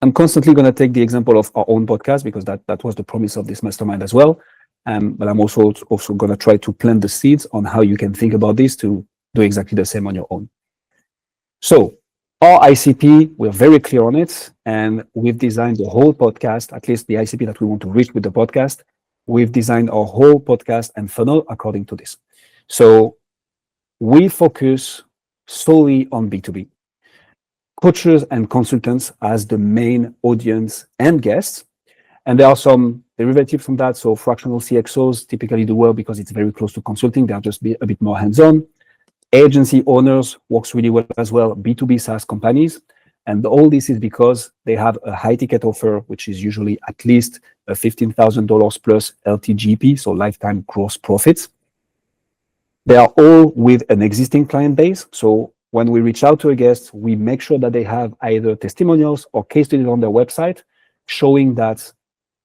I'm constantly going to take the example of our own podcast because that was the promise of this mastermind as well. But I'm also going to try to plant the seeds on how you can think about this to do exactly the same on your own. So our ICP, we're very clear on it, and we've designed the whole podcast, at least the ICP that we want to reach with the podcast. We've designed our whole podcast and funnel according to this. So we focus solely on B2B. Coaches and consultants as the main audience and guests. And there are some derivatives from that. So fractional CXOs typically do well because it's very close to consulting. They'll just be a bit more hands-on. Agency owners works really well as well. B2B SaaS companies. And all this is because they have a high ticket offer, which is usually at least a $15,000 plus LTGP, so lifetime gross profits. They are all with an existing client base. So when we reach out to a guest, we make sure that they have either testimonials or case studies on their website showing that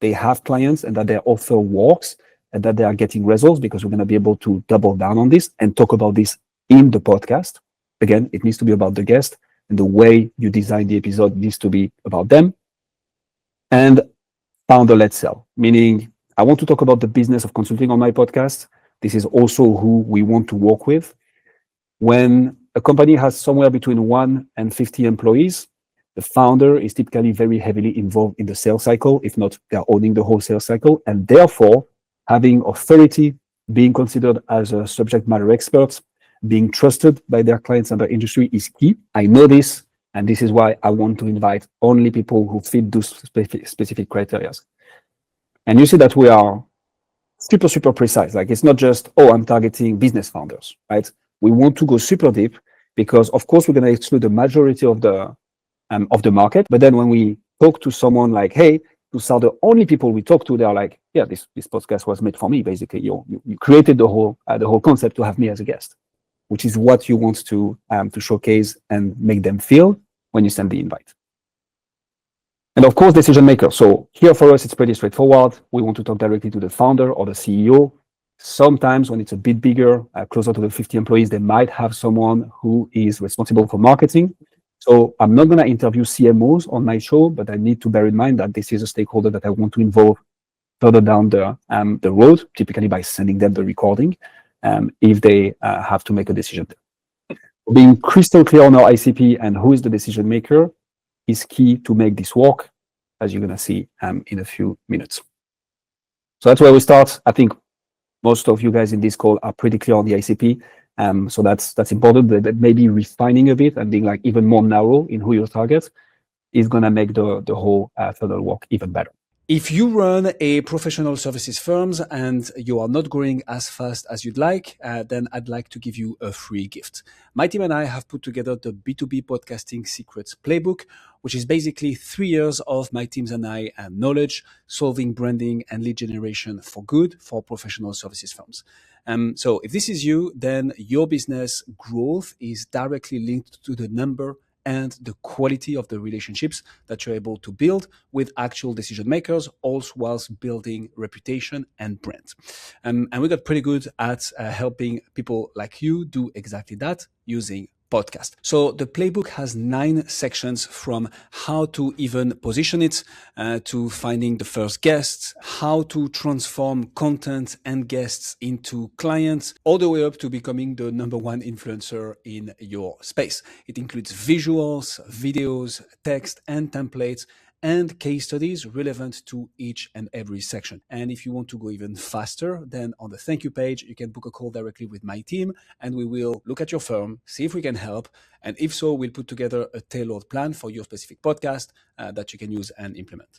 they have clients and that their offer works and that they are getting results, because we're going to be able to double down on this and talk about this in the podcast. Again, it needs to be about the guest, and the way you design the episode needs to be about them. And founder-led sell, meaning I want to talk about the business of consulting on my podcast. This is also who we want to work with. When a company has somewhere between 1 and 50 employees, the founder is typically very heavily involved in the sales cycle. If not, they're owning the whole sales cycle. And therefore, having authority, being considered as a subject matter expert, being trusted by their clients and their industry is key. I know this, and this is why I want to invite only people who fit those specific criteria. And you see that we are super, super precise. Like, it's not just, oh, I'm targeting business founders, right? We want to go super deep because, of course, we're going to exclude the majority of the market. But then when we talk to someone like, hey, those are the only people we talk to, they're like, yeah, this podcast was made for me, basically. You created the whole concept to have me as a guest, which is what you want to showcase and make them feel when you send the invite. And of course, decision maker. So here for us, it's pretty straightforward. We want to talk directly to the founder or the CEO. Sometimes when it's a bit bigger, closer to the 50 employees, they might have someone who is responsible for marketing. So I'm not going to interview CMOs on my show, but I need to bear in mind that this is a stakeholder that I want to involve further down the road, typically by sending them the recording, if they have to make a decision. Being crystal clear on our ICP and who is the decision maker is key to make this work, as you're going to see in a few minutes. So that's where we start. I think most of you guys in this call are pretty clear on the ICP. So that's important. That maybe refining a bit and being like even more narrow in who your target is going to make the whole funnel work even better. If you run a professional services firms and you are not growing as fast as you'd like, then I'd like to give you a free gift. My team and I have put together the B2B Podcasting Secrets Playbook, which is basically 3 years of my teams and I knowledge, solving branding and lead generation for good for professional services firms. So if this is you, then your business growth is directly linked to the number and the quality of the relationships that you're able to build with actual decision makers, also whilst building reputation and brand. And we got pretty good at helping people like you do exactly that using podcast. So the playbook has 9 sections, from how to even position it, to finding the first guests, how to transform content and guests into clients, all the way up to becoming the #1 influencer in your space. It includes visuals, videos, text and templates, and case studies relevant to each and every section. And if you want to go even faster, then on the thank you page, you can book a call directly with my team, and we will look at your firm, see if we can help. And if so, we'll put together a tailored plan for your specific podcast that you can use and implement.